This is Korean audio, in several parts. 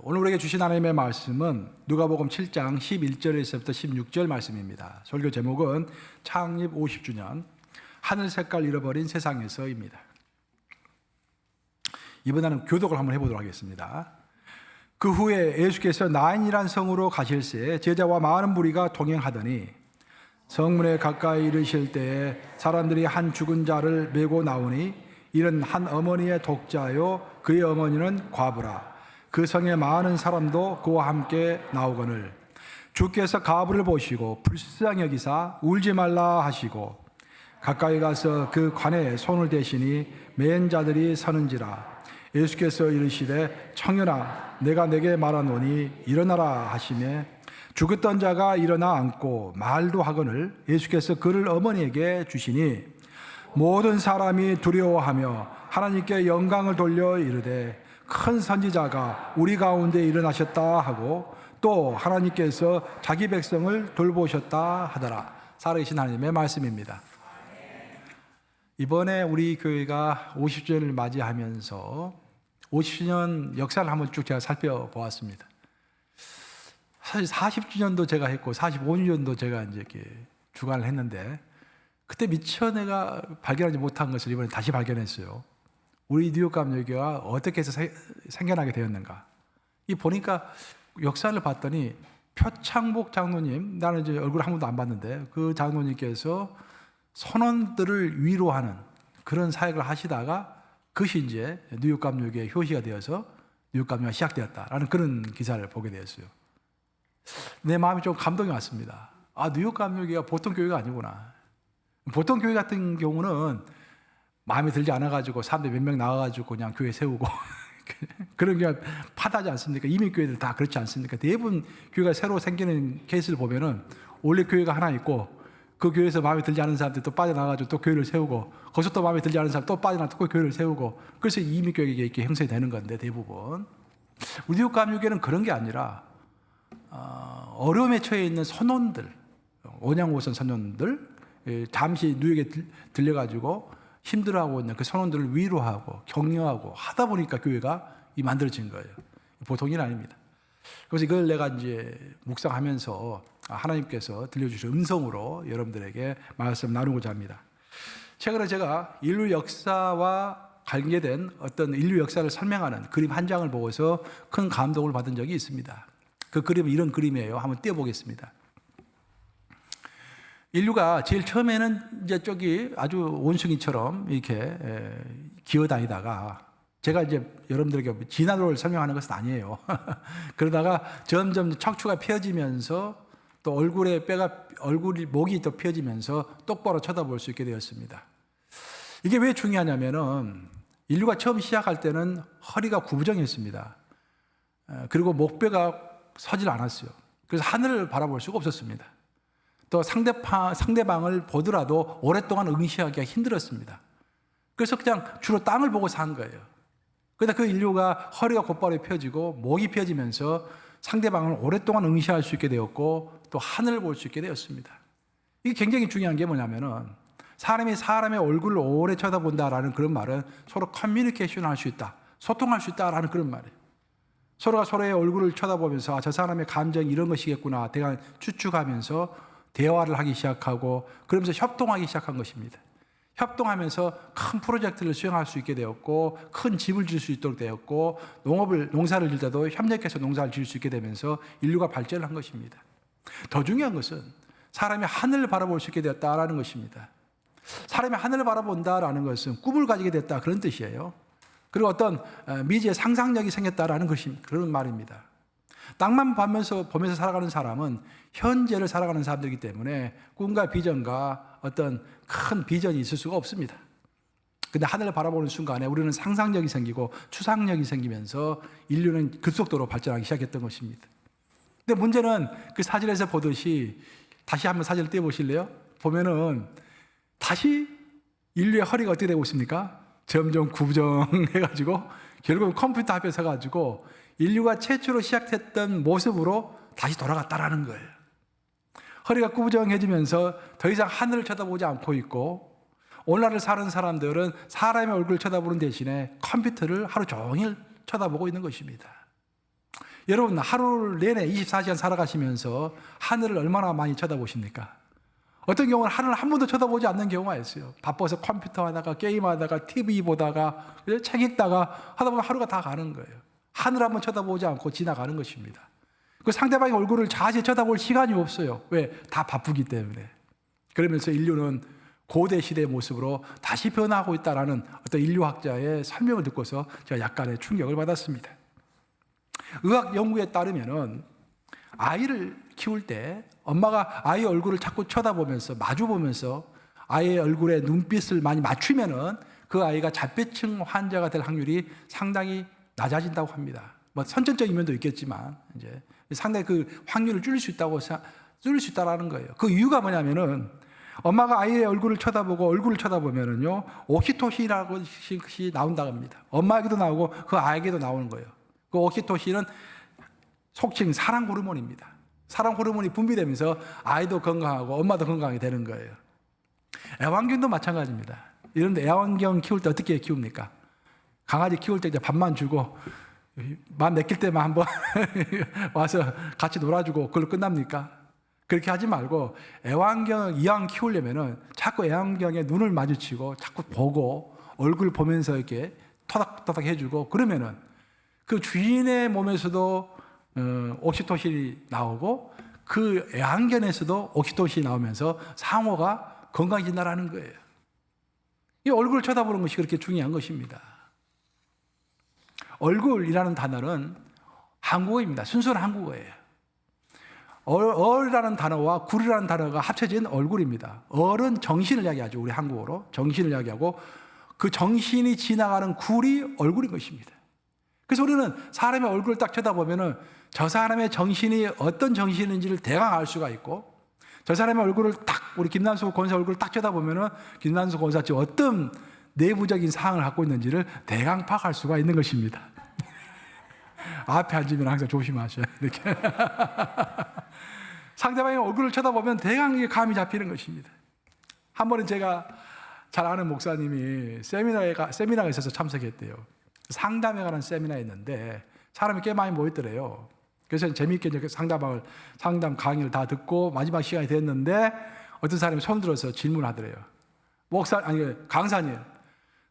오늘 우리에게 주신 하나님의 말씀은 누가복음 7장 11절에서부터 16절 말씀입니다. 설교 제목은 창립 50주년 하늘 색깔 잃어버린 세상에서입니다. 이번에는 교독을 한번 해보도록 하겠습니다. 그 후에 예수께서 나인이란 성으로 가실새 제자와 많은 무리가 동행하더니 성문에 가까이 이르실 때에 사람들이 한 죽은 자를 메고 나오니 이는 한 어머니의 독자요 그의 어머니는 과부라. 그 성에 많은 사람도 그와 함께 나오거늘 주께서 가부를 보시고 불쌍히 여기사 울지 말라 하시고 가까이 가서 그 관에 손을 대시니 맨 자들이 서는지라. 예수께서 이르시되 청년아 내가 내게 말하노니 일어나라 하시매 죽었던 자가 일어나 앉고 말도 하거늘 예수께서 그를 어머니에게 주시니 모든 사람이 두려워하며 하나님께 영광을 돌려 이르되 큰 선지자가 우리 가운데 일어나셨다 하고 또 하나님께서 자기 백성을 돌보셨다 하더라. 살아계신 하나님의 말씀입니다. 이번에 우리 교회가 50주년을 맞이하면서 50주년 역사를 한번 쭉 제가 살펴보았습니다. 사실 40주년도 제가 했고 45주년도 제가 이제 이렇게 주관을 했는데 그때 미처 내가 발견하지 못한 것을 이번에 다시 발견했어요. 우리 뉴욕 감리교회가 어떻게 해서 생겨나게 되었는가. 이 보니까 역사를 봤더니 표창복 장로님, 나는 이제 얼굴 한 번도 안 봤는데 그 장로님께서 선원들을 위로하는 그런 사역을 하시다가 그것이 이제 뉴욕 감리교회 효시가 되어서 뉴욕 감리교회가 시작되었다라는 그런 기사를 보게 되었어요. 내 마음이 좀 감동이 왔습니다. 아, 뉴욕 감리교회가 보통 교회가 아니구나. 보통 교회 같은 경우는 마음에 들지 않아가지고 사람들이 몇 명 나와가지고 그냥 교회 세우고 그런 게 파다하지 않습니까? 이미 교회들 다 그렇지 않습니까? 대부분 교회가 새로 생기는 케이스를 보면은 원래 교회가 하나 있고 그 교회에서 마음에 들지 않은 사람들이 또 빠져나가지고 또 교회를 세우고 거기서 또 마음에 들지 않은 사람 또 빠져나가서 또 교회를 세우고 그래서 이미 교회가 이렇게 형성이 되는 건데 대부분 우리 뉴욕 감리교회는 그런 게 아니라 어려움에 처해 있는 선원들, 온양오선 선원들 잠시 뉴욕에 들려가지고 힘들어하고 있는 그 선원들을 위로하고 격려하고 하다 보니까 교회가 만들어진 거예요. 보통 일 아닙니다. 그래서 이걸 내가 이제 묵상하면서 하나님께서 들려주신 음성으로 여러분들에게 말씀 나누고자 합니다. 최근에 제가 인류 역사와 관계된 어떤 인류 역사를 설명하는 그림 한 장을 보고서 큰 감동을 받은 적이 있습니다. 그 그림은 이런 그림이에요. 한번 띄워보겠습니다. 인류가 제일 처음에는 이제 저기 아주 원숭이처럼 이렇게 기어다니다가 제가 이제 여러분들에게 진화론을 설명하는 것은 아니에요. 그러다가 점점 척추가 펴지면서 또 목이 또 펴지면서 똑바로 쳐다볼 수 있게 되었습니다. 이게 왜 중요하냐면은 인류가 처음 시작할 때는 허리가 구부정했습니다. 그리고 목뼈가 서질 않았어요. 그래서 하늘을 바라볼 수가 없었습니다. 또 상대방을 보더라도 오랫동안 응시하기가 힘들었습니다. 그래서 그냥 주로 땅을 보고 산 거예요. 그러다 그 인류가 허리가 곧바로 펴지고 목이 펴지면서 상대방을 오랫동안 응시할 수 있게 되었고 또 하늘을 볼 수 있게 되었습니다. 이게 굉장히 중요한 게 뭐냐면은 사람이 사람의 얼굴을 오래 쳐다본다라는 그런 말은 서로 커뮤니케이션 할 수 있다, 소통할 수 있다라는 그런 말이에요. 서로가 서로의 얼굴을 쳐다보면서 저 사람의 감정이 이런 것이겠구나 내가 추측하면서 대화를 하기 시작하고 그러면서 협동하기 시작한 것입니다. 협동하면서 큰 프로젝트를 수행할 수 있게 되었고 큰 집을 지을 수 있도록 되었고 농사를 질 때도 협력해서 농사를 지을 수 있게 되면서 인류가 발전을 한 것입니다. 더 중요한 것은 사람이 하늘을 바라볼 수 있게 되었다라는 것입니다. 사람이 하늘을 바라본다라는 것은 꿈을 가지게 됐다 그런 뜻이에요. 그리고 어떤 미지의 상상력이 생겼다라는 것이 그런 말입니다. 땅만 보면서 살아가는 사람은 현재를 살아가는 사람들이기 때문에 꿈과 비전과 어떤 큰 비전이 있을 수가 없습니다. 근데 하늘을 바라보는 순간에 우리는 상상력이 생기고 추상력이 생기면서 인류는 급속도로 발전하기 시작했던 것입니다. 근데 문제는 그 사진에서 보듯이 다시 한번 사진을 띄워보실래요? 보면은 다시 인류의 허리가 어떻게 되고 있습니까? 점점 구부정해가지고 결국은 컴퓨터 앞에 서가지고 인류가 최초로 시작했던 모습으로 다시 돌아갔다라는 거예요. 허리가 구부정해지면서 더 이상 하늘을 쳐다보지 않고 있고 오늘날을 사는 사람들은 사람의 얼굴을 쳐다보는 대신에 컴퓨터를 하루 종일 쳐다보고 있는 것입니다. 여러분 하루 내내 24시간 살아가시면서 하늘을 얼마나 많이 쳐다보십니까? 어떤 경우는 하늘을 한 번도 쳐다보지 않는 경우가 있어요. 바빠서 컴퓨터 하다가 게임하다가 TV 보다가 책 읽다가 하다 보면 하루가 다 가는 거예요. 하늘 한번 쳐다보지 않고 지나가는 것입니다. 그 상대방의 얼굴을 자세히 쳐다볼 시간이 없어요. 왜? 다 바쁘기 때문에. 그러면서 인류는 고대 시대의 모습으로 다시 변화하고 있다라는 어떤 인류학자의 설명을 듣고서 제가 약간의 충격을 받았습니다. 의학 연구에 따르면은 아이를 키울 때 엄마가 아이의 얼굴을 자꾸 쳐다보면서 마주보면서 아이의 얼굴에 눈빛을 많이 맞추면은 그 아이가 자폐증 환자가 될 확률이 상당히 낮아진다고 합니다. 뭐 선천적인 면도 있겠지만 이제 상당히 그 확률을 줄일 수 있다라는 거예요. 그 이유가 뭐냐면은 엄마가 아이의 얼굴을 쳐다보면은요 옥시토신이라고 것이 나온다고 합니다. 엄마에게도 나오고 그 아이에게도 나오는 거예요. 그 옥시토신은 속칭 사랑 호르몬입니다. 사랑 호르몬이 분비되면서 아이도 건강하고 엄마도 건강하게 되는 거예요. 애완견도 마찬가지입니다. 이런데 애완견 키울 때 어떻게 키웁니까? 강아지 키울 때 이제 밥만 주고 마음 내킬 때만 한번 와서 같이 놀아주고 그걸로 끝납니까? 그렇게 하지 말고 애완견 이왕 키우려면은 자꾸 애완견의 눈을 마주치고 자꾸 보고 얼굴 보면서 이렇게 토닥토닥 해주고 그러면은 그 주인의 몸에서도 옥시토신이 나오고 그 애완견에서도 옥시토신이 나오면서 상호가 건강해진다라는 거예요. 이 얼굴을 쳐다보는 것이 그렇게 중요한 것입니다. 얼굴이라는 단어는 한국어입니다. 순수한 한국어예요. 얼이라는 단어와 굴이라는 단어가 합쳐진 얼굴입니다. 얼은 정신을 이야기하죠. 우리 한국어로 정신을 이야기하고 그 정신이 지나가는 굴이 얼굴인 것입니다. 그래서 우리는 사람의 얼굴을 딱 쳐다보면은 저 사람의 정신이 어떤 정신인지를 대강 알 수가 있고 저 사람의 얼굴을 딱 우리 김난수 권사 얼굴을 딱 쳐다보면은 김난수 권사 지금 어떤 내부적인 사항을 갖고 있는지를 대강 파악할 수가 있는 것입니다. 앞에 앉으면 항상 조심하셔야 이렇게 상대방의 얼굴을 쳐다보면 대강 이게 감이 잡히는 것입니다. 한 번은 제가 잘 아는 목사님이 세미나에 있어서 참석했대요. 상담에 관한 세미나였는데 사람이 꽤 많이 모였더래요. 그래서 재미있게 이제 상담 강의를 다 듣고 마지막 시간이 됐는데 어떤 사람이 손 들어서 질문하더래요.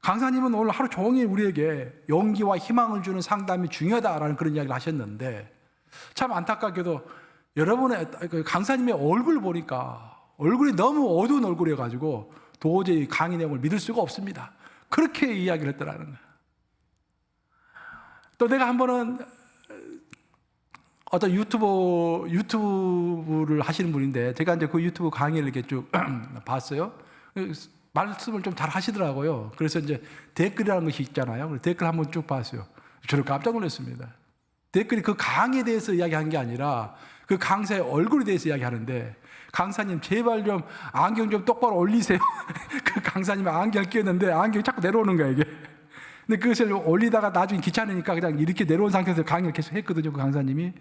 강사님은 오늘 하루 종일 우리에게 용기와 희망을 주는 상담이 중요하다라는 그런 이야기를 하셨는데 참 안타깝게도 여러분의 강사님의 얼굴을 보니까 얼굴이 너무 어두운 얼굴이어가지고 도저히 강의 내용을 믿을 수가 없습니다. 그렇게 이야기를 했더라는 거예요. 또 내가 한 번은 어떤 유튜브를 하시는 분인데 제가 이제 그 유튜브 강의를 이렇게 쭉 봤어요. 말씀을 좀 잘 하시더라고요. 그래서 이제 댓글이라는 것이 있잖아요. 댓글 한번 쭉 봤어요. 저는 깜짝 놀랐습니다. 댓글이 그 강의에 대해서 이야기한 게 아니라 그 강사의 얼굴에 대해서 이야기하는데 강사님 제발 좀 안경 좀 똑바로 올리세요. 그 강사님이 안경 끼었는데 안경이 자꾸 내려오는 거예요 이게. 근데 그것을 올리다가 나중에 귀찮으니까 그냥 이렇게 내려온 상태에서 강의를 계속 했거든요. 그 강사님이.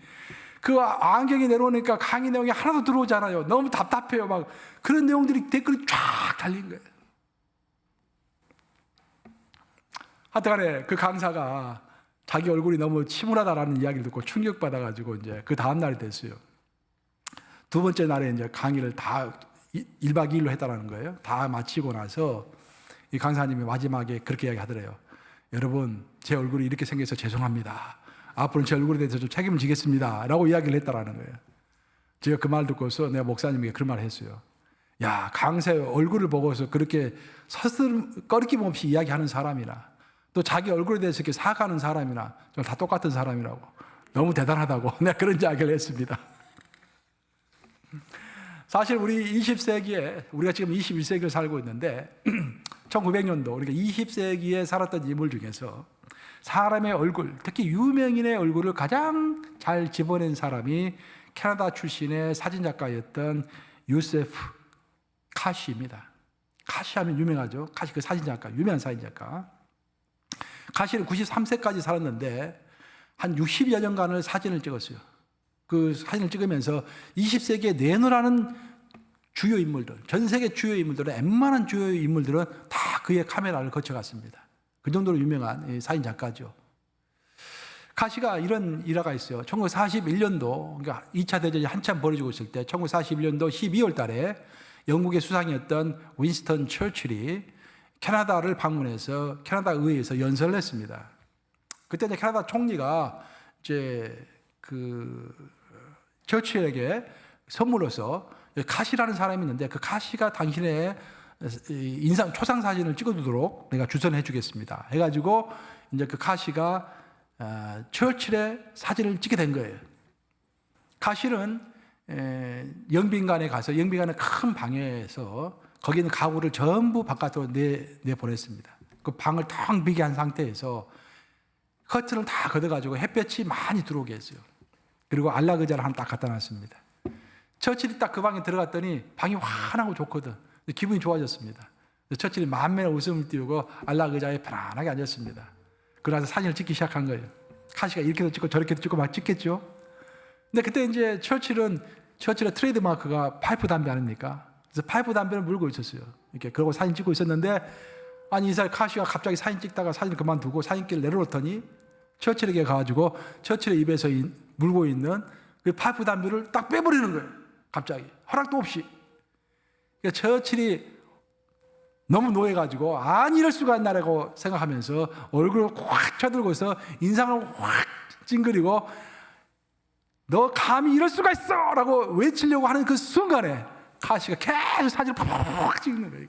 그 안경이 내려오니까 강의 내용이 하나도 들어오지 않아요. 너무 답답해요. 막 그런 내용들이 댓글이 쫙 달린 거예요. 하여튼간에 그 강사가 자기 얼굴이 너무 침울하다라는 이야기를 듣고 충격받아가지고 이제 그 다음날이 됐어요. 두 번째 날에 이제 강의를 다 1박 2일로 했다라는 거예요. 다 마치고 나서 이 강사님이 마지막에 그렇게 이야기하더래요. 여러분, 제 얼굴이 이렇게 생겨서 죄송합니다. 앞으로는 제 얼굴에 대해서 좀 책임을 지겠습니다. 라고 이야기를 했다라는 거예요. 제가 그 말 듣고서 내가 목사님에게 그런 말을 했어요. 야, 강사의 얼굴을 보고서 그렇게 꺼리낌 없이 이야기하는 사람이나 또 자기 얼굴에 대해서 이렇게 사과하는 사람이나 다 똑같은 사람이라고. 너무 대단하다고 내가 그런 이야기를 했습니다. 사실 우리 20세기에 우리가 지금 21세기를 살고 있는데 1900년도 우리가 20세기에 살았던 인물 중에서 사람의 얼굴, 특히 유명인의 얼굴을 가장 잘 집어낸 사람이 캐나다 출신의 사진작가였던 유세프 카시입니다. 카시 하면 유명하죠. 카시 그 사진작가, 유명한 사진작가. 카시는 93세까지 살았는데 한 60여 년간을 사진을 찍었어요. 그 사진을 찍으면서 20세기에 내놓으라는 주요 인물들, 전 세계 주요 인물들은 웬만한 주요 인물들은 다 그의 카메라를 거쳐갔습니다. 그 정도로 유명한 사진 작가죠. 카시가 이런 일화가 있어요. 1941년도, 그러니까 2차 대전이 한참 벌어지고 있을 때 1941년도 12월 달에 영국의 수상이었던 윈스턴 처칠이 캐나다를 방문해서 캐나다 의회에서 연설을 했습니다. 그때 이제 캐나다 총리가 이제 그 처칠에게 선물로서 카시라는 사람이 있는데 그 카시가 당신의 인상 초상 사진을 찍어두도록 내가 주선해 주겠습니다. 해가지고 이제 그 카시가 처칠의 사진을 찍게 된 거예요. 카시는 영빈관에 가서 영빈관의 큰 방에서 거기 있는 가구를 전부 바깥으로 내보냈습니다. 그 방을 텅 비게 한 상태에서 커튼을 다 걷어가지고 햇볕이 많이 들어오게 했어요. 그리고 안락 의자를 하나 딱 갖다 놨습니다. 처칠이 딱 그 방에 들어갔더니 방이 환하고 좋거든. 기분이 좋아졌습니다. 처칠이 만면에 웃음을 띄우고 안락 의자에 편안하게 앉았습니다. 그러면서 사진을 찍기 시작한 거예요. 카시가 이렇게도 찍고 저렇게도 찍고 막 찍겠죠. 근데 그때 이제 처칠의 트레이드 마크가 파이프 담배 아닙니까? 그래서 파이프 담배를 물고 있었어요. 이렇게 그러고 사진 찍고 있었는데 아니 이 사람 카시가 갑자기 사진 찍다가 사진을 그만두고 사진기를 내려놓더니 처칠에게 가가지고 처칠의 입에서 물고 있는 그 파이프 담배를 딱 빼버리는 거예요. 갑자기 허락도 없이. 그러니까 처칠이 너무 노해가지고 아니 이럴 수가 있나라고 생각하면서 얼굴을 확 쳐들고서 인상을 확 찡그리고 너 감히 이럴 수가 있어! 라고 외치려고 하는 그 순간에 카시가 계속 사진을 팍 찍는 거예요.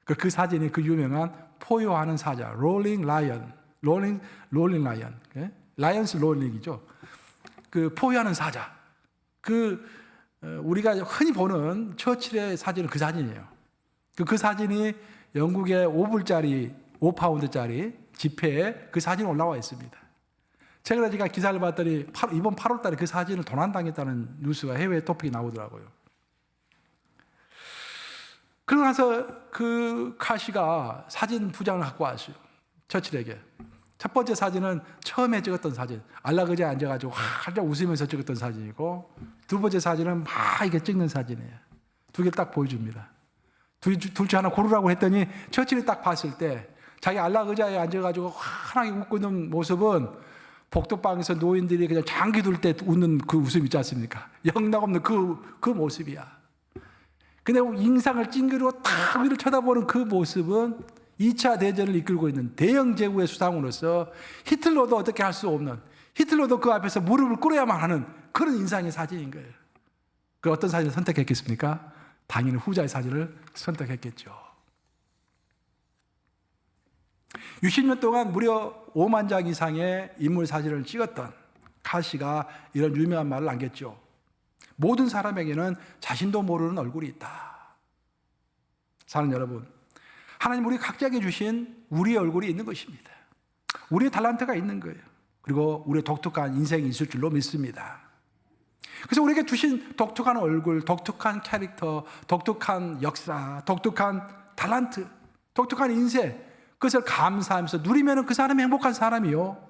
그 사진이 그 유명한 포효하는 사자, 롤링 라이언, 롤링 라이언, 라이언스 롤링이죠. 그 포효하는 사자. 우리가 흔히 보는 처칠의 사진은 그 사진이에요. 그 사진이 영국의 5파운드짜리 지폐에 그 사진이 올라와 있습니다. 최근에 제가 기사를 봤더니 이번 8월 달에 그 사진을 도난당했다는 뉴스가 해외 토픽이 나오더라고요. 그러고 나서 그 카시가 사진 2장을 갖고 왔어요. 처칠에게. 첫 번째 사진은 처음에 찍었던 사진. 안락 의자에 앉아가지고 활짝 웃으면서 찍었던 사진이고, 두 번째 사진은 막 이렇게 찍는 사진이에요. 두 개 딱 보여줍니다. 둘 중 하나 고르라고 했더니 처칠이 딱 봤을 때 자기 안락 의자에 앉아가지고 환하게 웃고 있는 모습은 복도방에서 노인들이 그냥 장기 둘 때 웃는 그 웃음 있지 않습니까? 영락없는 그 모습이야. 근데 인상을 찡그리고 딱 위를 쳐다보는 그 모습은 2차 대전을 이끌고 있는 대영 제국의 수상으로서 히틀러도 어떻게 할 수 없는, 히틀러도 그 앞에서 무릎을 꿇어야만 하는 그런 인상의 사진인 거예요. 그 어떤 사진을 선택했겠습니까? 당연히 후자의 사진을 선택했겠죠. 60년 동안 무려 5만 장 이상의 인물 사진을 찍었던 카시가 이런 유명한 말을 남겼죠. 모든 사람에게는 자신도 모르는 얼굴이 있다. 사랑하는 여러분, 하나님 우리 각자에게 주신 우리의 얼굴이 있는 것입니다. 우리의 달란트가 있는 거예요. 그리고 우리의 독특한 인생이 있을 줄로 믿습니다. 그래서 우리에게 주신 독특한 얼굴, 독특한 캐릭터, 독특한 역사, 독특한 달란트, 독특한 인생, 그것을 감사하면서 누리면 그 사람이 행복한 사람이요.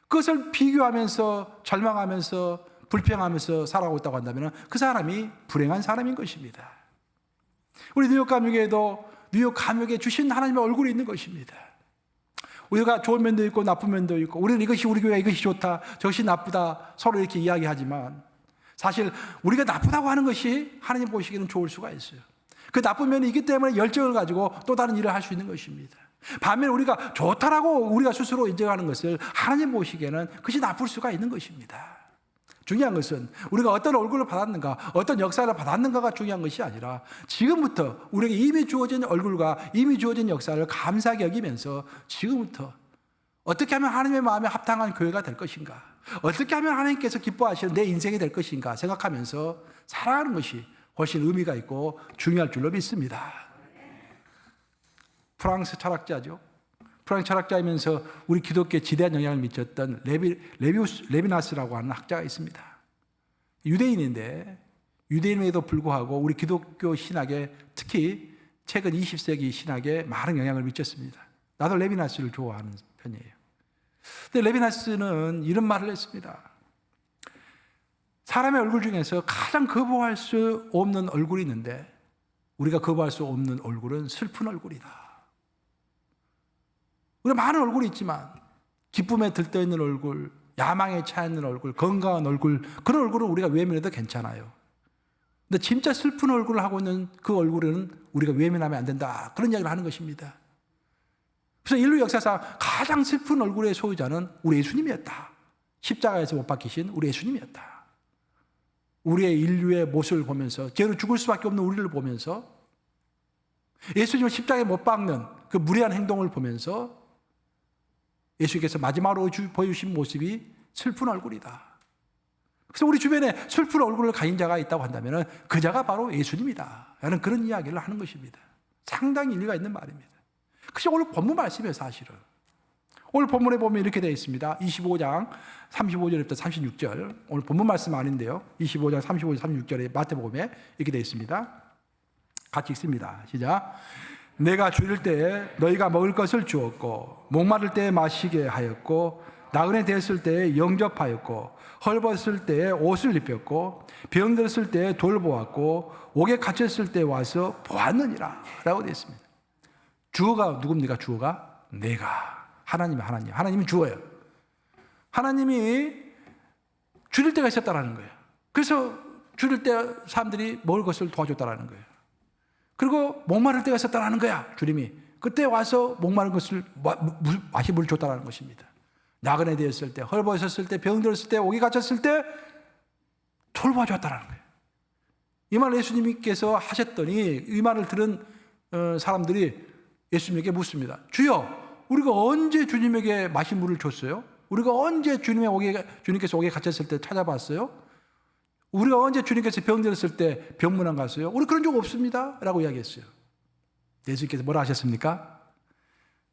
그것을 비교하면서 절망하면서 불평하면서 살아가고 있다고 한다면 그 사람이 불행한 사람인 것입니다. 우리 뉴욕 감옥에도 뉴욕 감옥에 주신 하나님의 얼굴이 있는 것입니다. 우리가 좋은 면도 있고 나쁜 면도 있고 우리는 이것이 우리 교회가 이것이 좋다, 저것이 나쁘다 서로 이렇게 이야기하지만 사실 우리가 나쁘다고 하는 것이 하나님 보시기에는 좋을 수가 있어요. 그 나쁜 면이 있기 때문에 열정을 가지고 또 다른 일을 할 수 있는 것입니다. 반면 우리가 좋다라고 우리가 스스로 인정하는 것을 하나님 보시기에는 그것이 나쁠 수가 있는 것입니다. 중요한 것은 우리가 어떤 얼굴을 받았는가, 어떤 역사를 받았는가가 중요한 것이 아니라 지금부터 우리에게 이미 주어진 얼굴과 이미 주어진 역사를 감사하게 여기면서 지금부터 어떻게 하면 하나님의 마음에 합당한 교회가 될 것인가, 어떻게 하면 하나님께서 기뻐하시는 내 인생이 될 것인가 생각하면서 살아가는 것이 훨씬 의미가 있고 중요할 줄로 믿습니다. 프랑스 철학자죠. 프랑스 철학자이면서 우리 기독교에 지대한 영향을 미쳤던 레비나스라고 하는 학자가 있습니다. 유대인인데 유대인에도 불구하고 우리 기독교 신학에 특히 최근 20세기 신학에 많은 영향을 미쳤습니다. 나도 레비나스를 좋아하는 편이에요. 근데 레비나스는 이런 말을 했습니다. 사람의 얼굴 중에서 가장 거부할 수 없는 얼굴이 있는데 우리가 거부할 수 없는 얼굴은 슬픈 얼굴이다. 우리가 많은 얼굴이 있지만 기쁨에 들떠있는 얼굴, 야망에 차있는 얼굴, 건강한 얼굴, 그런 얼굴은 우리가 외면해도 괜찮아요. 근데 진짜 슬픈 얼굴을 하고 있는 그 얼굴에는 우리가 외면하면 안 된다, 그런 이야기를 하는 것입니다. 그래서 인류 역사상 가장 슬픈 얼굴의 소유자는 우리 예수님이었다. 십자가에서 못 박히신 우리 예수님이었다. 우리의 인류의 모습을 보면서, 죄로 죽을 수밖에 없는 우리를 보면서, 예수님을 십자가에 못 박는 그 무례한 행동을 보면서 예수님께서 마지막으로 보여주신 모습이 슬픈 얼굴이다. 그래서 우리 주변에 슬픈 얼굴을 가진 자가 있다고 한다면 그 자가 바로 예수님이다 라는 그런 이야기를 하는 것입니다. 상당히 일리가 있는 말입니다. 그것이 오늘 본문 말씀이에요. 사실은 오늘 본문에 보면 이렇게 되어 있습니다. 25장 35절부터 36절, 오늘 본문 말씀 아닌데요, 25장 35절 36절에 마태복음에 이렇게 되어 있습니다. 같이 읽습니다. 시작. 내가 줄일 때에 너희가 먹을 것을 주었고, 목마를 때에 마시게 하였고, 나그네 되었을 때에 영접하였고, 헐벗을 때에 옷을 입혔고, 병들었을 때에 돌보았고, 옥에 갇혔을 때에 와서 보았느니라 라고 되어 있습니다. 주어가 누굽니까? 주어가 내가, 하나님이 주어예요. 하나님이 줄일 때가 있었다라는 거예요. 그래서 줄일 때 사람들이 먹을 것을 도와줬다라는 거예요. 그리고 목마를 때가 있었다라는 거야. 주님이 그때 와서 목마른 것을 마실 물을 줬다라는 것입니다. 나그네 되었을 때, 헐벗었을 때, 병들었을 때, 옥에 갇혔을 때 돌봐줬다라는 거예요. 이 말을 예수님께서 하셨더니 이 말을 들은 사람들이 예수님에게 묻습니다. 주여, 우리가 언제 주님에게 마실 물을 줬어요? 우리가 언제 주님께서 옥에 갇혔을 때 찾아봤어요? 우리가 언제 주님께서 병들었을 때 병문안 갔어요? 우리 그런 적 없습니다 라고 이야기했어요. 예수님께서 뭐라 하셨습니까?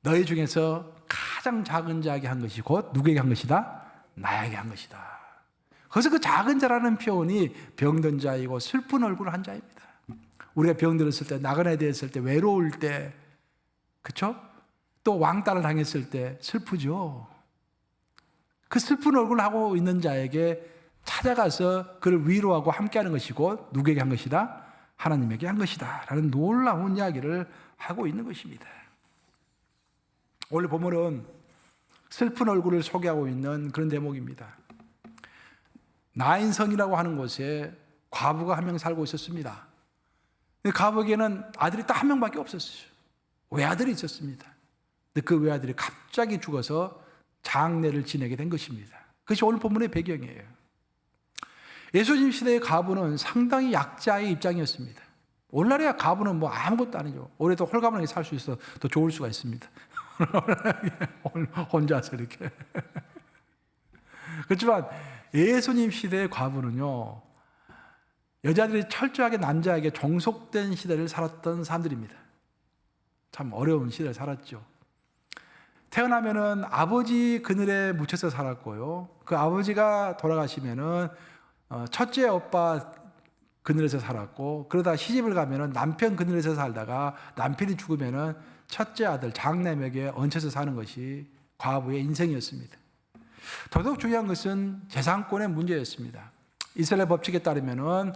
너희 중에서 가장 작은 자에게 한 것이 곧 누구에게 한 것이다? 나에게 한 것이다. 그래서 그 작은 자라는 표현이 병든 자이고 슬픈 얼굴을 한 자입니다. 우리가 병들었을 때, 나그네 되었을 때, 외로울 때, 그렇죠? 또 왕따를 당했을 때 슬프죠. 그 슬픈 얼굴을 하고 있는 자에게 찾아가서 그를 위로하고 함께하는 것이고, 누구에게 한 것이다? 하나님에게 한 것이다 라는 놀라운 이야기를 하고 있는 것입니다. 오늘 본문은 슬픈 얼굴을 소개하고 있는 그런 대목입니다. 나인성이라고 하는 곳에 과부가 한 명 살고 있었습니다. 과부에게는 아들이 딱 한 명밖에 없었어요. 외아들이 있었습니다. 근데 그 외아들이 갑자기 죽어서 장례를 지내게 된 것입니다. 그것이 오늘 본문의 배경이에요. 예수님 시대의 과부는 상당히 약자의 입장이었습니다. 오늘날에야 과부는 뭐 아무것도 아니죠. 올해도 홀가분하게 살 수 있어 더 좋을 수가 있습니다. 혼자서 이렇게. 그렇지만 예수님 시대의 과부는요, 여자들이 철저하게 남자에게 종속된 시대를 살았던 사람들입니다. 참 어려운 시대를 살았죠. 태어나면은 아버지 그늘에 묻혀서 살았고요. 그 아버지가 돌아가시면은 첫째 오빠 그늘에서 살았고, 그러다 시집을 가면은 남편 그늘에서 살다가 남편이 죽으면은 첫째 아들 장남에게 얹혀서 사는 것이 과부의 인생이었습니다. 더더욱 중요한 것은 재산권의 문제였습니다. 이스라엘 법칙에 따르면은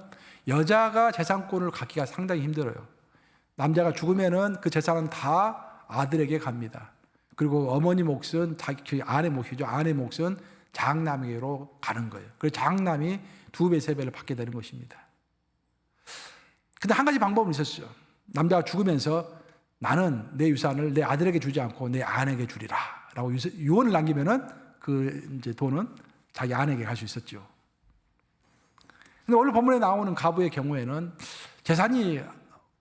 여자가 재산권을 갖기가 상당히 힘들어요. 남자가 죽으면은 그 재산은 다 아들에게 갑니다. 그리고 어머니 몫은 자기 아내 몫이죠. 아내 몫은 장남에게로 가는 거예요. 그래서 장남이 2배, 3배를 받게 되는 것입니다. 근데 한 가지 방법은 있었어요. 남자가 죽으면서 나는 내 유산을 내 아들에게 주지 않고 내 아내에게 주리라 라고 유언을 남기면은 그 이제 돈은 자기 아내에게 갈 수 있었죠. 근데 오늘 본문에 나오는 과부의 경우에는 재산이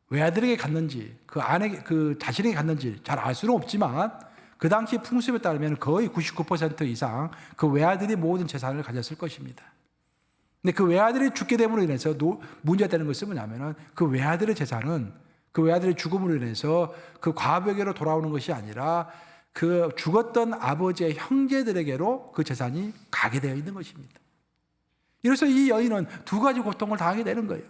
외아들에게 갔는지 그 자신에게 갔는지 잘 알 수는 없지만, 그 당시 풍습에 따르면 거의 99% 이상 그 외아들이 모든 재산을 가졌을 것입니다. 근데 그 외아들이 죽게 됨으로 인해서 문제가 되는 것은 뭐냐면은 그 외아들의 재산은 그 외아들의 죽음으로 인해서 그 과부에게로 돌아오는 것이 아니라 그 죽었던 아버지의 형제들에게로 그 재산이 가게 되어 있는 것입니다. 이래서 이 여인은 2가지 고통을 당하게 되는 거예요.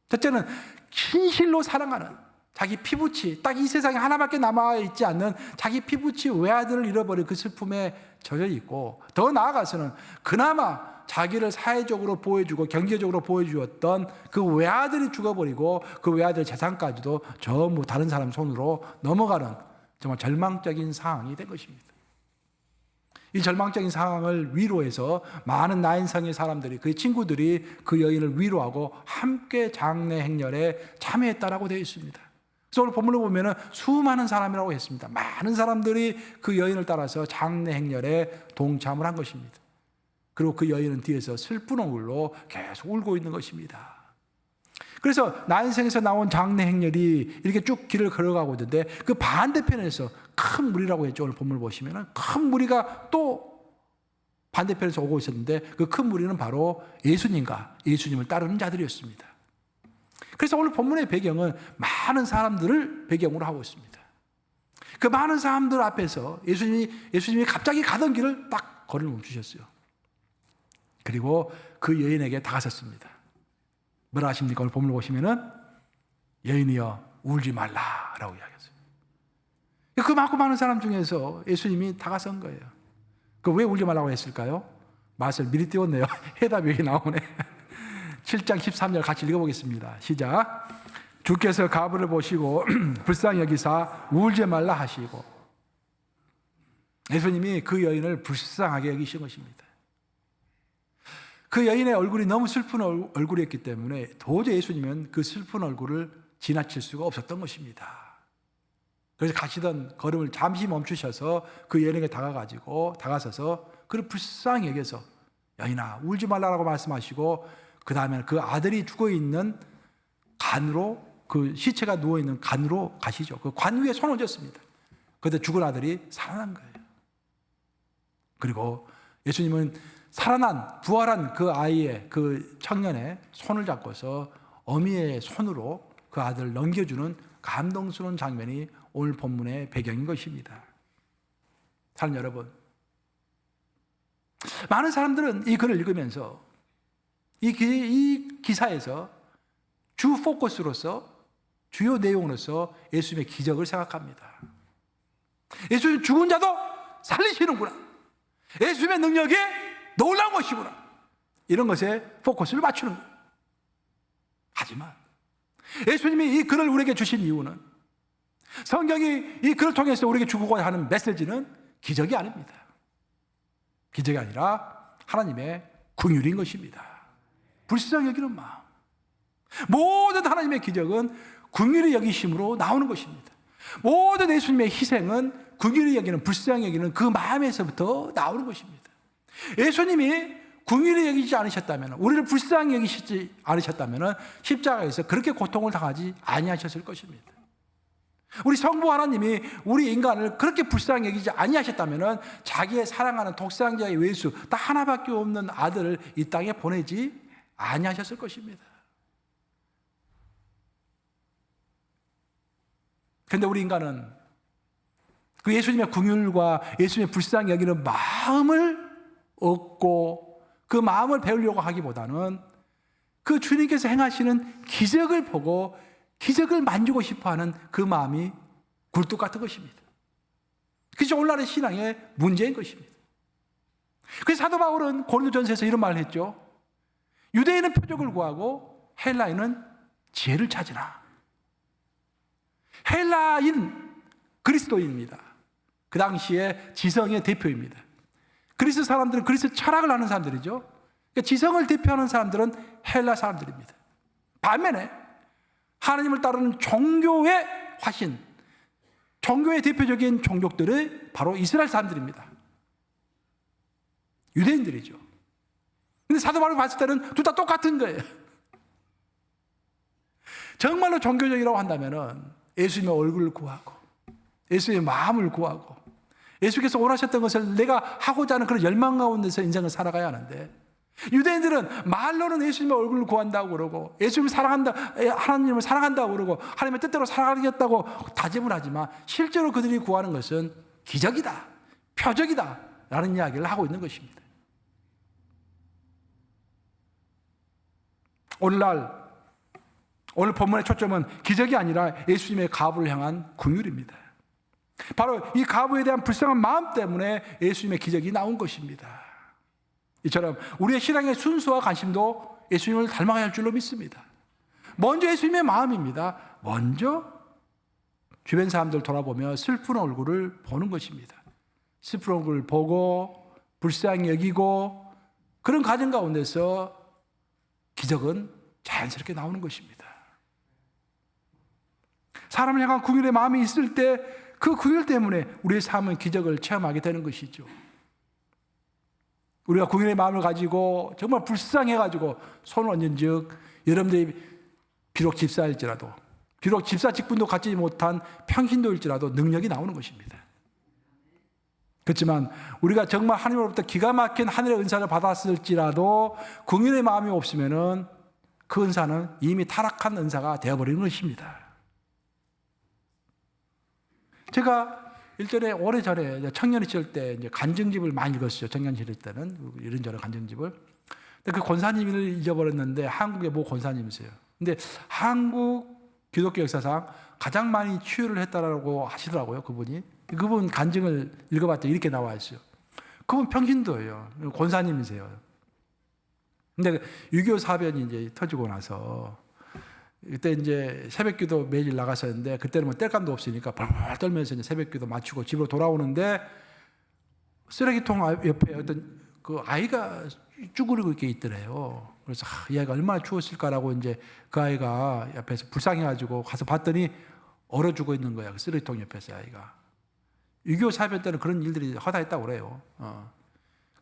첫째는 진실로 사랑하는 자기 피부치, 딱 이 세상에 하나밖에 남아있지 않는 자기 피부치 외아들을 잃어버린 그 슬픔에 젖어 있고, 더 나아가서는 그나마 자기를 사회적으로 보여주고 경제적으로 보여주었던 그 외아들이 죽어버리고 그 외아들 재산까지도 전부 다른 사람 손으로 넘어가는 정말 절망적인 상황이 된 것입니다. 이 절망적인 상황을 위로해서 많은 나인성의 사람들이, 그의 친구들이 그 여인을 위로하고 함께 장례 행렬에 참여했다라고 되어 있습니다. 그래서 오늘 본문을 보면은 수많은 사람이라고 했습니다. 많은 사람들이 그 여인을 따라서 장례 행렬에 동참을 한 것입니다. 그리고 그 여인은 뒤에서 슬픈 얼굴로 계속 울고 있는 것입니다. 그래서 나인성에서 나온 장례 행렬이 이렇게 쭉 길을 걸어가고 있는데 그 반대편에서 큰 무리라고 했죠. 오늘 본문을 보시면 큰 무리가 또 반대편에서 오고 있었는데 그 큰 무리는 바로 예수님과 예수님을 따르는 자들이었습니다. 그래서 오늘 본문의 배경은 많은 사람들을 배경으로 하고 있습니다. 그 많은 사람들 앞에서 예수님이 갑자기 가던 길을 딱 걸음을 멈추셨어요. 그리고 그 여인에게 다가섰습니다. 뭐라 하십니까? 오늘 본문을 보시면은 여인이여 울지 말라라고 이야기했어요. 그 많고 많은 사람 중에서 예수님이 다가선 거예요. 그 왜 울지 말라고 했을까요? 말씀을 미리 띄웠네요. 해답이 여기 나오네. 7장 13절 같이 읽어보겠습니다. 시작. 주께서 가부를 보시고 불쌍히 여기사 울지 말라 하시고, 예수님이 그 여인을 불쌍하게 여기신 것입니다. 그 여인의 얼굴이 너무 슬픈 얼굴이었기 때문에 도저히 예수님은 그 슬픈 얼굴을 지나칠 수가 없었던 것입니다. 그래서 가시던 걸음을 잠시 멈추셔서 그 여인에게 다가서서 그를 불쌍히 여겨서 여인아 울지 말라라고 말씀하시고, 그 다음에 그 아들이 죽어있는 간으로, 그 시체가 누워있는 간으로 가시죠. 그 관 위에 손을 얹었습니다. 그런데 죽은 아들이 살아난 거예요. 그리고 예수님은 부활한 그 아이의, 그 청년의 손을 잡고서 어미의 손으로 그 아들을 넘겨주는 감동스러운 장면이 오늘 본문의 배경인 것입니다. 사랑하는 여러분, 많은 사람들은 이 글을 읽으면서 이 기사에서 주 포커스로서, 주요 내용으로서 예수님의 기적을 생각합니다. 예수님 죽은 자도 살리시는구나. 예수님의 능력이 놀라운 것이구나. 이런 것에 포커스를 맞추는 거예요. 하지만 예수님이 이 글을 우리에게 주신 이유는, 성경이 이 글을 통해서 우리에게 주고자 하는 메시지는 기적이 아닙니다. 기적이 아니라 하나님의 긍휼인 것입니다. 불쌍히 여기는 마음. 모든 하나님의 기적은 긍휼히 여기심으로 나오는 것입니다. 모든 예수님의 희생은 긍휼히 여기는, 불쌍히 여기는 그 마음에서부터 나오는 것입니다. 예수님이 긍휼히 여기지 않으셨다면, 우리를 불쌍히 여기시지 않으셨다면 십자가에서 그렇게 고통을 당하지 아니하셨을 것입니다. 우리 성부 하나님이 우리 인간을 그렇게 불쌍히 여기지 아니하셨다면 자기의 사랑하는 독생자의 외수 딱 하나밖에 없는 아들을 이 땅에 보내지 아니하셨을 것입니다. 그런데 우리 인간은 그 예수님의 긍휼과 예수님의 불쌍히 여기는 마음을 얻고 그 마음을 배우려고 하기보다는 그 주님께서 행하시는 기적을 보고 기적을 만지고 싶어하는 그 마음이 굴뚝 같은 것입니다. 그것이 오늘날의 신앙의 문제인 것입니다. 그래서 사도 바울은 고린도전서에서 이런 말을 했죠. 유대인은 표적을 구하고 헬라인은 지혜를 찾으라. 헬라인 그리스도인입니다. 그 당시에 지성의 대표입니다. 그리스 사람들은 그리스 철학을 하는 사람들이죠. 그러니까 지성을 대표하는 사람들은 헬라 사람들입니다. 반면에 하나님을 따르는 종교의 화신, 종교의 대표적인 종족들은 바로 이스라엘 사람들입니다. 유대인들이죠. 근데 사도 바울이 봤을 때는 둘 다 똑같은 거예요. 정말로 종교적이라고 한다면 예수님의 얼굴을 구하고 예수님의 마음을 구하고 예수께서 원하셨던 것을 내가 하고자 하는 그런 열망 가운데서 인생을 살아가야 하는데, 유대인들은 말로는 예수님의 얼굴을 구한다고 그러고 예수님을 사랑한다, 하나님을 사랑한다고 그러고 하나님의 뜻대로 살아가겠다고 다짐을 하지만 실제로 그들이 구하는 것은 기적이다, 표적이다 라는 이야기를 하고 있는 것입니다. 오늘 본문의 초점은 기적이 아니라 예수님의 가부를 향한 긍휼입니다. 바로 이 가부에 대한 불쌍한 마음 때문에 예수님의 기적이 나온 것입니다. 이처럼 우리의 신앙의 순수와 관심도 예수님을 닮아가야 할 줄로 믿습니다. 먼저 예수님의 마음입니다. 먼저 주변 사람들 돌아보며 슬픈 얼굴을 보는 것입니다. 슬픈 얼굴을 보고 불쌍히 여기고 그런 과정 가운데서 기적은 자연스럽게 나오는 것입니다. 사람을 향한 긍휼의 마음이 있을 때 그 긍휼 때문에 우리의 삶은 기적을 체험하게 되는 것이죠. 우리가 긍휼의 마음을 가지고 정말 불쌍해가지고 손을 얹은 즉 여러분들이 비록 집사일지라도 비록 집사 직분도 갖지 못한 평신도일지라도 능력이 나오는 것입니다. 그렇지만 우리가 정말 하나님으로부터 기가 막힌 하늘의 은사를 받았을지라도 긍휼의 마음이 없으면은 그 은사는 이미 타락한 은사가 되어버리는 것입니다. 제가 일전에 오래전에 청년 시절 때 이제 간증집을 많이 읽었어요. 청년 시절 때는 이런저런 간증집을. 근데 그 권사님을 잊어버렸는데 한국의 모 권사님이세요. 근데 한국 기독교 역사상 가장 많이 치유를 했다라고 하시더라고요. 그분 간증을 읽어봤더니 이렇게 나와 있어요. 그분 평신도예요. 권사님이세요. 근데 6.25 사변이 이제 터지고 나서 그때 이제 새벽기도 매일 나갔었는데 그때는 뭐 뗄감도 없으니까 벌벌 떨면서 이제 새벽기도 마치고 집으로 돌아오는데 쓰레기통 옆에 어떤 그 아이가 쭈그리고 이렇게 있더래요. 그래서 이 아이가 얼마나 추웠을까라고 이제 그 아이가 옆에서 불쌍해가지고 가서 봤더니 얼어 죽어 있는 거야. 그 쓰레기통 옆에서 아이가. 6.25 사변 때는 그런 일들이 허다했다고 그래요.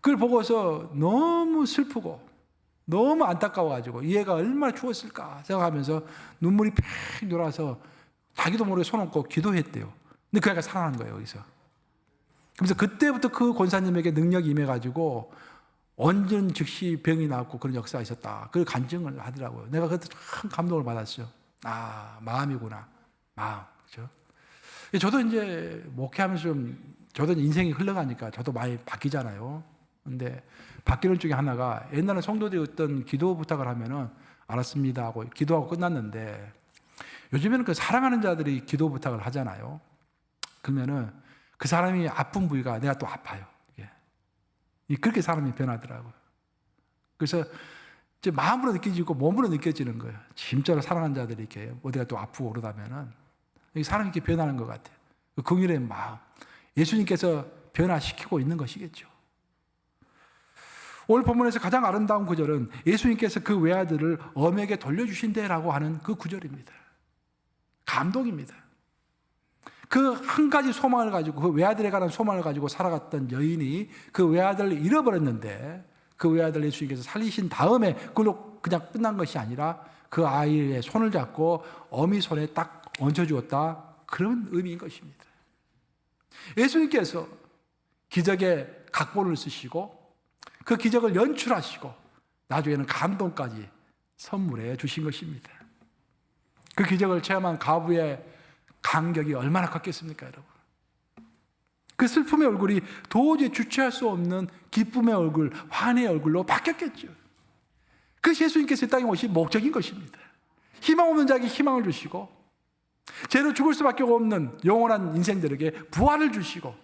그걸 보고서 너무 슬프고 너무 안타까워가지고 이 애가 얼마나 추웠을까 생각하면서 눈물이 팽 돌아서 자기도 모르게 손 얹고 기도했대요. 근데 그 애가 살아난 거예요, 여기서. 그래서 그때부터 그 권사님에게 능력이 임해가지고 완전 즉시 병이 나왔고 그런 역사가 있었다. 그 간증을 하더라고요. 내가 그때 참 감동을 받았어요. 아, 마음이구나. 마음. 그죠? 저도 이제 목회하면서 저도 인생이 흘러가니까 저도 많이 바뀌잖아요. 근데 바뀌는 중에 하나가 옛날에 성도들이 어떤 기도 부탁을 하면은 알았습니다 하고 기도하고 끝났는데 요즘에는 그 사랑하는 자들이 기도 부탁을 하잖아요. 그러면은 그 사람이 아픈 부위가 내가 또 아파요. 그렇게 사람이 변하더라고요. 그래서 이제 마음으로 느껴지고 몸으로 느껴지는 거예요. 진짜로 사랑하는 자들이 이렇게 어디가 또 아프고 그러다면은 사람이 이렇게 변하는 것 같아요. 그 긍휼의 마음. 예수님께서 변화시키고 있는 것이겠죠. 오늘 본문에서 가장 아름다운 구절은 예수님께서 그 외아들을 엄에게 돌려주신대라고 하는 그 구절입니다. 감동입니다. 그 한 가지 소망을 가지고 그 외아들에 관한 소망을 가지고 살아갔던 여인이 그 외아들을 잃어버렸는데 그 외아들 예수님께서 살리신 다음에 그걸로 그냥 끝난 것이 아니라 그 아이의 손을 잡고 어미 손에 딱 얹어주었다. 그런 의미인 것입니다. 예수님께서 기적의 각본을 쓰시고 그 기적을 연출하시고 나중에는 감동까지 선물해 주신 것입니다. 그 기적을 체험한 가부의 감격이 얼마나 컸겠습니까, 여러분? 그 슬픔의 얼굴이 도저히 주체할 수 없는 기쁨의 얼굴, 환희의 얼굴로 바뀌었겠죠. 그것이 예수님께서 이 땅에 오신 목적인 것입니다. 희망 없는 자에게 희망을 주시고 죄로 죽을 수밖에 없는 영원한 인생들에게 부활을 주시고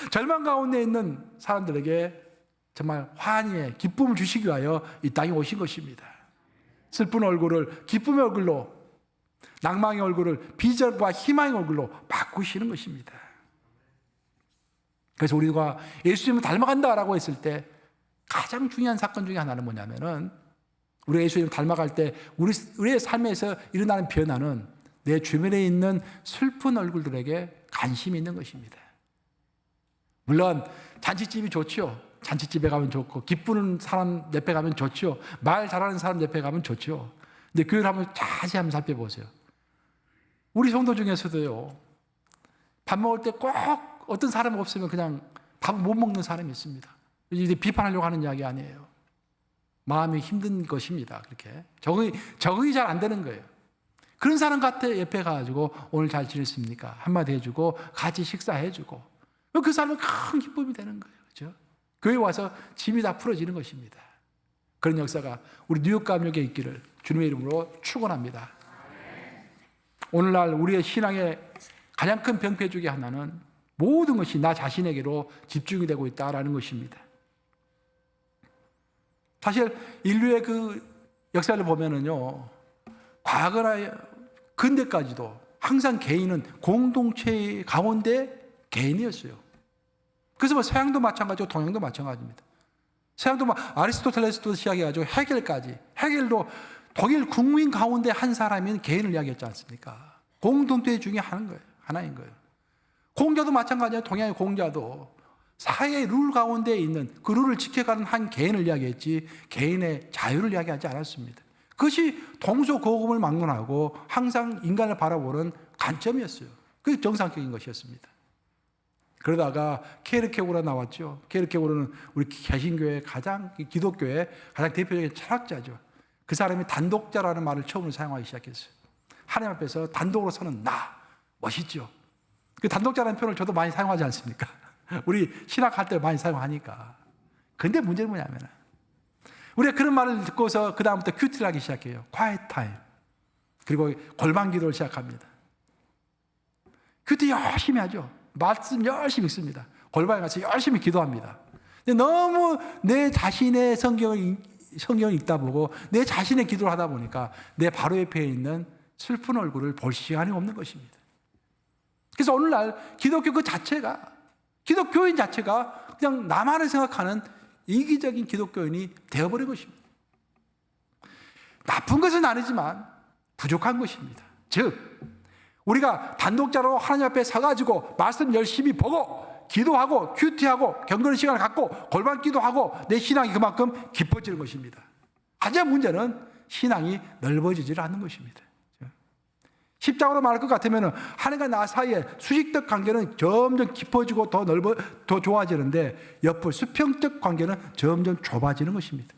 절망 가운데 있는 사람들에게 정말 환희의 기쁨을 주시기 위하여 이 땅에 오신 것입니다. 슬픈 얼굴을 기쁨의 얼굴로, 낭망의 얼굴을 비전과 희망의 얼굴로 바꾸시는 것입니다. 그래서 우리가 예수님을 닮아간다라고 했을 때 가장 중요한 사건 중에 하나는 뭐냐면은 우리가 예수님을 닮아갈 때 우리의 삶에서 일어나는 변화는 내 주변에 있는 슬픈 얼굴들에게 관심이 있는 것입니다. 물론 잔치집이 좋죠. 잔치집에 가면 좋고 기쁘는 사람 옆에 가면 좋죠. 말 잘하는 사람 옆에 가면 좋죠. 근데 교회를 한번 자세히 한번 살펴보세요. 우리 성도 중에서도요. 밥 먹을 때 꼭 어떤 사람 없으면 그냥 밥 못 먹는 사람이 있습니다. 이제 비판하려고 하는 이야기 아니에요. 마음이 힘든 것입니다. 그렇게 적응이 잘 안 되는 거예요. 그런 사람 같아 옆에 가가지고 오늘 잘 지냈습니까? 한마디 해주고 같이 식사해주고 그 사람은 큰 기쁨이 되는 거예요. 그렇죠? 교회 와서 짐이 다 풀어지는 것입니다. 그런 역사가 우리 뉴욕 감역에 있기를 주님의 이름으로 축원합니다. 오늘날 우리의 신앙의 가장 큰 병폐 중에 하나는 모든 것이 나 자신에게로 집중이 되고 있다라는 것입니다. 사실 인류의 그 역사를 보면은요, 과거나 근대까지도 항상 개인은 공동체 가운데 개인이었어요. 그래서 뭐 서양도 마찬가지고 동양도 마찬가지입니다. 서양도 막 아리스토텔레스도 시작해가지고 헤겔까지. 헤겔도 독일 국민 가운데 한 사람인 개인을 이야기했지 않습니까? 공동체 중에 하나인 거예요. 공자도 마찬가지예요. 동양의 공자도 사회의 룰 가운데 있는 그 룰을 지켜가는 한 개인을 이야기했지 개인의 자유를 이야기하지 않았습니다. 그것이 동서고금을 막론하고 항상 인간을 바라보는 관점이었어요. 그게 정상적인 것이었습니다. 그러다가 케르케고르가 나왔죠. 케르케고르는 우리 개신교의 기독교의 가장 대표적인 철학자죠. 그 사람이 단독자라는 말을 처음으로 사용하기 시작했어요. 하나님 앞에서 단독으로 서는 나, 멋있죠. 그 단독자라는 표현을 저도 많이 사용하지 않습니까? 우리 신학할 때 많이 사용하니까. 근데 문제는 뭐냐면 우리가 그런 말을 듣고서 그 다음부터 큐티를 하기 시작해요. quiet time. 그리고 골방 기도를 시작합니다. 큐티 열심히 하죠. 말씀 열심히 읽습니다. 골방에 가서 열심히 기도합니다. 근데 너무 내 자신의 성경을 읽다 보고 내 자신의 기도를 하다 보니까 내 바로 옆에 있는 슬픈 얼굴을 볼 시간이 없는 것입니다. 그래서 오늘날 기독교 그 자체가, 기독교인 자체가 그냥 나만을 생각하는 이기적인 기독교인이 되어버린 것입니다. 나쁜 것은 아니지만 부족한 것입니다. 즉 우리가 단독자로 하나님 앞에 서가지고 말씀 열심히 보고 기도하고 큐티하고 경건의 시간을 갖고 골방 기도하고 내 신앙이 그만큼 깊어지는 것입니다. 하지만 문제는 신앙이 넓어지지 않는 것입니다. 십자가로 말할 것 같으면 하나님과 나 사이에 수직적 관계는 점점 깊어지고 더 좋아지는데 옆으로 수평적 관계는 점점 좁아지는 것입니다.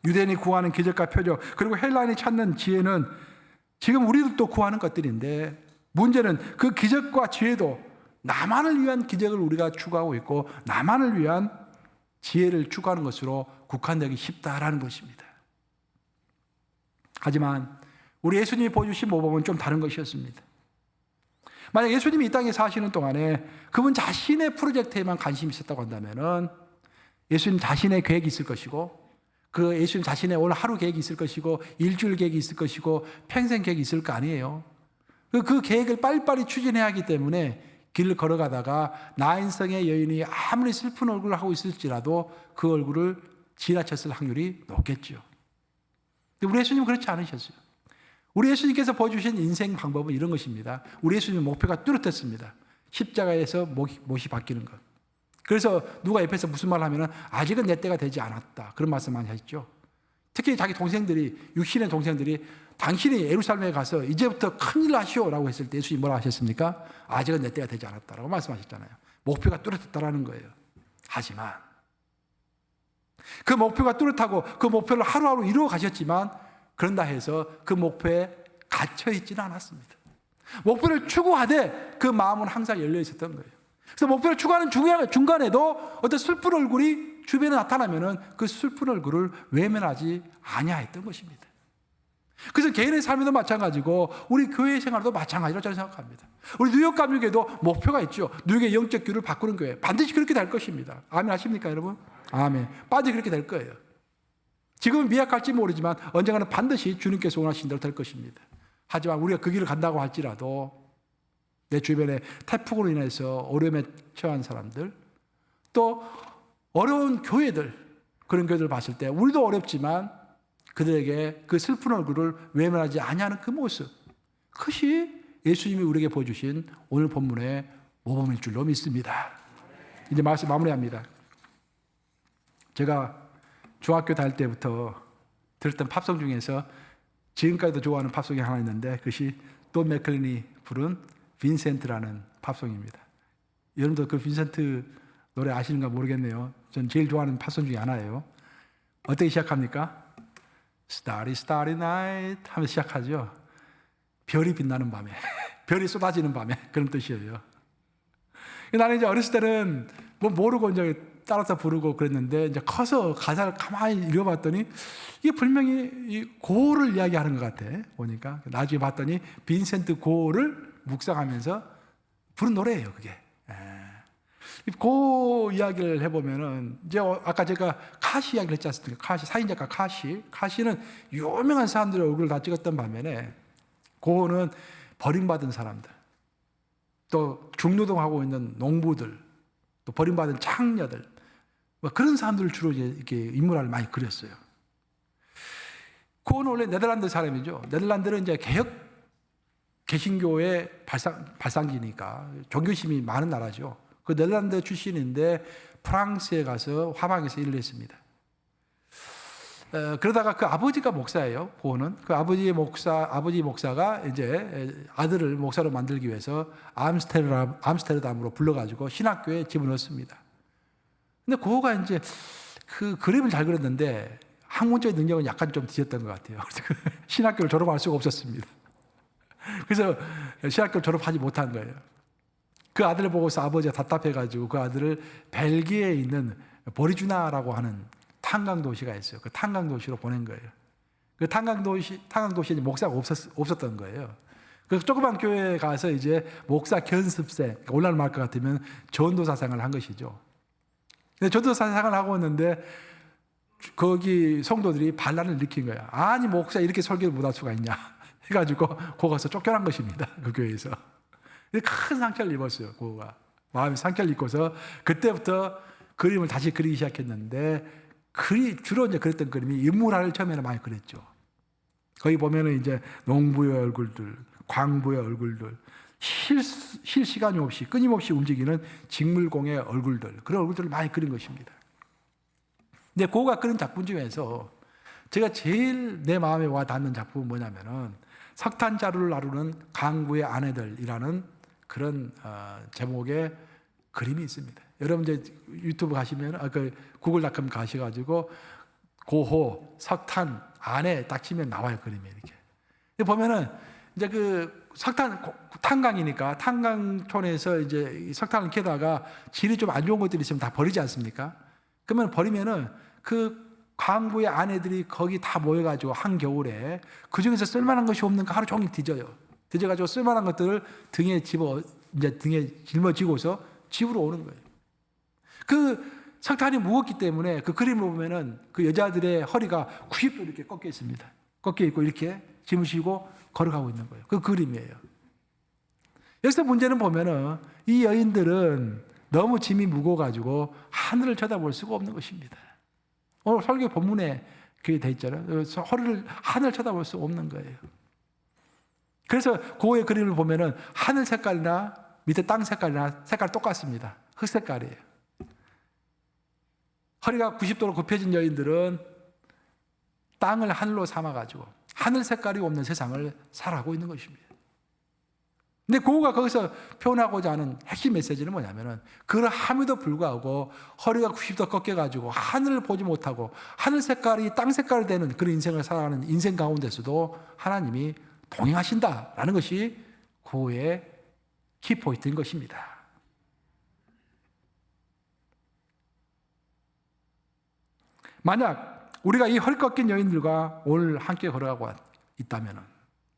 유대인이 구하는 기적과 표적, 그리고 헬라인이 찾는 지혜는 지금 우리도 구하는 것들인데 문제는 그 기적과 지혜도 나만을 위한 기적을 우리가 추구하고 있고 나만을 위한 지혜를 추구하는 것으로 국한되기 쉽다라는 것입니다. 하지만 우리 예수님이 보여주신 모범은 좀 다른 것이었습니다. 만약 예수님이 이 땅에 사시는 동안에 그분 자신의 프로젝트에만 관심이 있었다고 한다면 예수님 자신의 계획이 있을 것이고 그 예수님 자신의 오늘 하루 계획이 있을 것이고 일주일 계획이 있을 것이고 평생 계획이 있을 거 아니에요. 그 계획을 빨리빨리 추진해야 하기 때문에 길을 걸어가다가 나인성의 여인이 아무리 슬픈 얼굴을 하고 있을지라도 그 얼굴을 지나쳤을 확률이 높겠죠. 우리 예수님은 그렇지 않으셨어요. 우리 예수님께서 보여주신 인생 방법은 이런 것입니다. 우리 예수님의 목표가 뚜렷했습니다. 십자가에서 못이 바뀌는 것. 그래서 누가 옆에서 무슨 말을 하면 아직은 내 때가 되지 않았다. 그런 말씀 많이 하셨죠. 특히 자기 동생들이, 육신의 동생들이 당신이 예루살렘에 가서 이제부터 큰일 나시오라고 했을 때 예수님이 뭐라고 하셨습니까? 아직은 내 때가 되지 않았다라고 말씀하셨잖아요. 목표가 뚜렷했다라는 거예요. 하지만 그 목표가 뚜렷하고 그 목표를 하루하루 이루어 가셨지만 그런다 해서 그 목표에 갇혀 있지는 않았습니다. 목표를 추구하되 그 마음은 항상 열려 있었던 거예요. 그래서 목표를 추구하는 중간에도 어떤 슬픈 얼굴이 주변에 나타나면은 그 슬픈 얼굴을 외면하지 아니하였던 것입니다. 그래서 개인의 삶에도 마찬가지고 우리 교회 생활도 마찬가지로 저는 생각합니다. 우리 뉴욕 감육에도 목표가 있죠. 뉴욕의 영적 규를 바꾸는 교회. 반드시 그렇게 될 것입니다. 아멘 하십니까 여러분? 아멘. 반드시 그렇게 될 거예요. 지금은 미약할지 모르지만 언젠가는 반드시 주님께서 원하신 대로 될 것입니다. 하지만 우리가 그 길을 간다고 할지라도 내 주변에 태풍으로 인해서 어려움에 처한 사람들, 또 어려운 교회들, 그런 교회들 봤을 때 우리도 어렵지만 그들에게 그 슬픈 얼굴을 외면하지 아니하는 그 모습, 그것이 예수님이 우리에게 보여주신 오늘 본문의 모범일 줄로 믿습니다. 이제 말씀 마무리합니다. 제가 중학교 다닐 때부터 들었던 팝송 중에서 지금까지도 좋아하는 팝송이 하나 있는데 그것이 돈 맥클린이 부른 빈센트라는 팝송입니다. 여러분도 그 빈센트 노래 아시는가 모르겠네요. 전 제일 좋아하는 팝송 중에 하나예요. 어떻게 시작합니까? Starry Starry Night 하면서 시작하죠. 별이 빛나는 밤에 별이 쏟아지는 밤에 그런 뜻이에요. 나는 이제 어렸을 때는 뭐 모르고 이제 따라서 부르고 그랬는데 이제 커서 가사를 가만히 읽어봤더니 이게 분명히 이 고를 이야기하는 것 같아. 보니까 나중에 봤더니 빈센트 고를 묵상하면서 부른 노래예요. 그게. 그 이야기를 해보면은 이제 아까 제가 카시 이야기를 했지 않습니까? 카시 사인작가 카시는 유명한 사람들의 얼굴을 다 찍었던 반면에 고는 버림받은 사람들, 또 중노동하고 있는 농부들, 또 버림받은 창녀들, 뭐 그런 사람들을 주로 이렇게 인물화를 많이 그렸어요. 그건 원래 네덜란드 사람이죠. 네덜란드는 이제 개신교의 발상지니까 종교심이 많은 나라죠. 그 네덜란드 출신인데 프랑스에 가서 화방에서 일을 했습니다. 그러다가 그 아버지가 목사예요. 고은은 그 아버지 목사가 이제 아들을 목사로 만들기 위해서 암스테르담으로 불러가지고 신학교에 집어넣었습니다. 근데 고가 이제 그 그림을 잘 그렸는데 학문적인 능력은 약간 좀 뒤졌던 것 같아요. 그래서 신학교를 졸업할 수가 없었습니다. 그래서 신학교를 졸업하지 못한 거예요. 그 아들을 보고서 아버지가 답답해가지고 그 아들을 벨기에에 있는 보리주나라고 하는 탄광도시가 있어요. 그 탄광도시로 보낸 거예요. 그 탄광도시에 목사가 없었던 거예요. 그래서 조그만 교회에 가서 이제 목사 견습생, 오늘날 말 것 같으면 전도사 생활을 한 것이죠. 근데 전도사 생활을 하고 있는데 거기 성도들이 반란을 일으킨 거야. 아니 목사 이렇게 설교를 못할 수가 있냐 해가지고 거기서 쫓겨난 것입니다. 그 교회에서. 큰 상처를 입었어요. 그가 마음이 상처를 입고서 그때부터 그림을 다시 그리기 시작했는데 주로 이제 그렸던 그림이 인물화를 처음에는 많이 그렸죠. 거기 보면은 이제 농부의 얼굴들, 광부의 얼굴들, 쉴 시간이 없이 끊임없이 움직이는 직물공의 얼굴들, 그런 얼굴들을 많이 그린 것입니다. 근데 그가 그린 작품 중에서 제가 제일 내 마음에 와 닿는 작품은 뭐냐면은 석탄자루를 나르는 강부의 아내들이라는 그런 제목의 그림이 있습니다. 여러분 이제 유튜브 가시면 구글닷컴 가셔가지고 고호 석탄 아내 딱 치면 나와요. 그림이 이렇게. 보면은 이제 그 탄광이니까 탄광촌에서 이제 석탄을 캐다가 질이 좀 안 좋은 것들이 있으면 다 버리지 않습니까? 그러면 버리면은 그 광부의 아내들이 거기 다 모여가지고 한겨울에 그 중에서 쓸만한 것이 없는가 하루 종일 뒤져가지고 쓸만한 것들을 등에 짊어지고서 집으로 오는 거예요. 그 석탄이 무겁기 때문에 그 그림을 보면은 그 여자들의 허리가 90도 이렇게 꺾여 있습니다. 꺾여 있고 이렇게 짐을 싣고 걸어가고 있는 거예요. 그 그림이에요. 여기서 문제는 보면은 이 여인들은 너무 짐이 무거워가지고 하늘을 쳐다볼 수가 없는 것입니다. 오늘 설교 본문에 그게 돼 있잖아요. 하늘을 쳐다볼 수 없는 거예요. 그래서 고의 그림을 보면은 하늘 색깔이나 밑에 땅 색깔이나 색깔 똑같습니다. 흑색깔이에요. 허리가 90도로 굽혀진 여인들은 땅을 하늘로 삼아가지고 하늘 색깔이 없는 세상을 살아가고 있는 것입니다. 근데 고우가 거기서 표현하고자 하는 핵심 메시지는 뭐냐면은 그러함에도 불구하고 허리가 90도 꺾여가지고 하늘을 보지 못하고 하늘 색깔이 땅 색깔이 되는 그런 인생을 살아가는 인생 가운데서도 하나님이 동행하신다라는 것이 고우의 키포인트인 것입니다. 만약 우리가 이 허리 꺾인 여인들과 오늘 함께 걸어가고 있다면,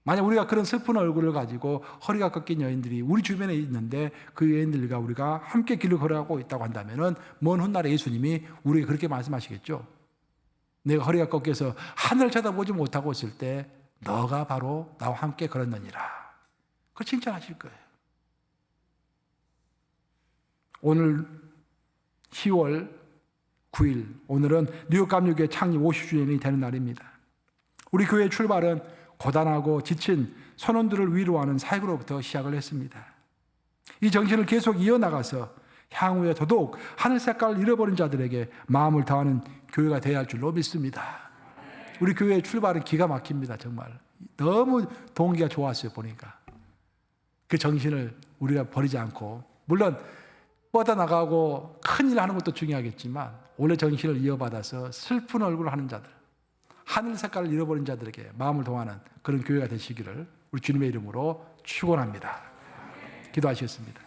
만약 우리가 그런 슬픈 얼굴을 가지고 허리가 꺾인 여인들이 우리 주변에 있는데 그 여인들과 우리가 함께 길을 걸어가고 있다고 한다면 먼 훗날에 예수님이 우리에게 그렇게 말씀하시겠죠. 내가 허리가 꺾여서 하늘을 쳐다보지 못하고 있을 때 너가 바로 나와 함께 걸었느니라. 그걸 칭찬하실 거예요. 오늘 10월 9일, 오늘은 뉴욕 감리교회 창립 50주년이 되는 날입니다. 우리 교회의 출발은 고단하고 지친 선원들을 위로하는 사역으로부터 시작을 했습니다. 이 정신을 계속 이어나가서 향후에 더더욱 하늘 색깔을 잃어버린 자들에게 마음을 다하는 교회가 되어야 할 줄로 믿습니다. 우리 교회의 출발은 기가 막힙니다. 정말 너무 동기가 좋았어요. 보니까 그 정신을 우리가 버리지 않고, 물론 뻗어나가고 큰일 하는 것도 중요하겠지만 원래 정신을 이어받아서 슬픈 얼굴을 하는 자들, 하늘 색깔을 잃어버린 자들에게 마음을 동하는 그런 교회가 되시기를 우리 주님의 이름으로 축원합니다. 기도하시겠습니다.